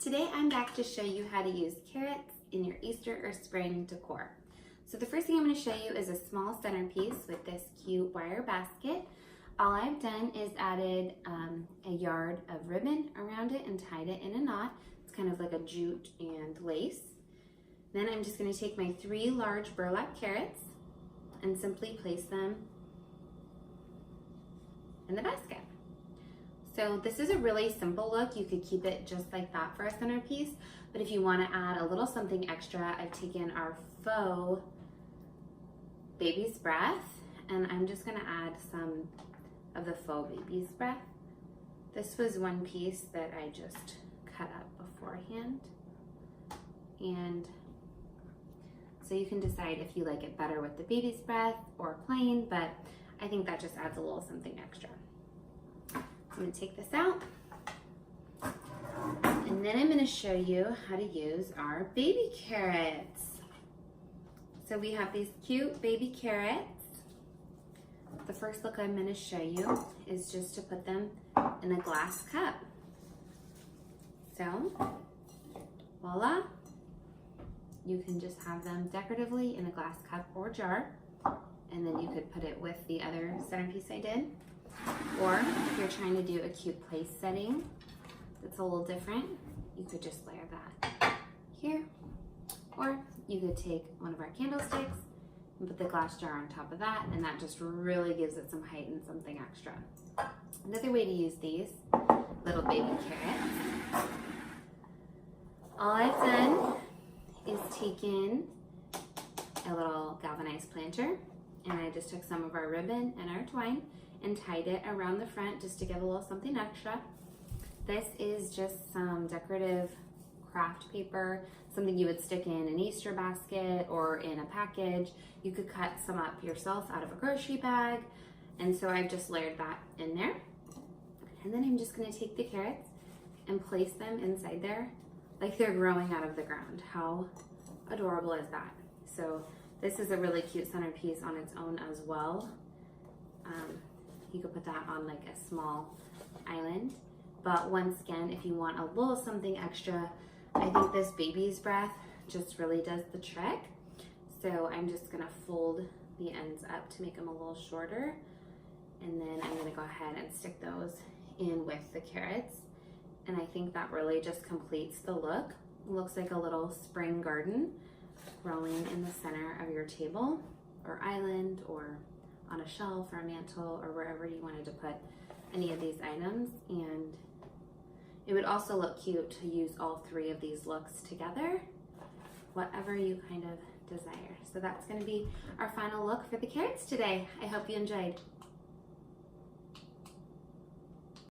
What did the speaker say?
Today I'm back to show you how to use carrots in your Easter or spring decor. So the first thing I'm going to show you is a small centerpiece with this cute wire basket. All I've done is added a yard of ribbon around it and tied it in a knot. It's kind of like a jute and lace. Then I'm just going to take my 3 large burlap carrots and simply place them in the basket. So this is a really simple look. You could keep it just like that for a centerpiece, but if you want to add a little something extra, I've taken our faux baby's breath and I'm just going to add some of the faux baby's breath. This was one piece that I just cut up beforehand, and so you can decide if you like it better with the baby's breath or plain, but I think that just adds a little something extra. I'm going to take this out, and then I'm going to show you how to use our baby carrots. So we have these cute baby carrots. The first look I'm going to show you is just to put them in a glass cup. So, voila. You can just have them decoratively in a glass cup or jar, and then you could put it with the other centerpiece I did. Or if you're trying to do a cute place setting that's a little different, you could just layer that here. Or you could take one of our candlesticks and put the glass jar on top of that, and that just really gives it some height and something extra. Another way to use these little baby carrots, all I've done is taken a little galvanized planter, and I just took some of our ribbon and our twine and tied it around the front just to give a little something extra. This is just some decorative craft paper, something you would stick in an Easter basket or in a package. You could cut some up yourself out of a grocery bag, and so I've just layered that in there. And then I'm just going to take the carrots and place them inside there like they're growing out of the ground. How adorable is that? So this is a really cute centerpiece on its own as well. You could put that on like a small island, but once again, if you want a little something extra, I think this baby's breath just really does the trick. So I'm just gonna fold the ends up to make them a little shorter, and then I'm gonna go ahead and stick those in with the carrots, and I think that really just completes the look. It looks like a little spring garden growing in the center of your table or island, or on a shelf or a mantle, or wherever you wanted to put any of these items. And it would also look cute to use all 3 of these looks together, whatever you kind of desire. So that's going to be our final look for the carrots today. I hope you enjoyed.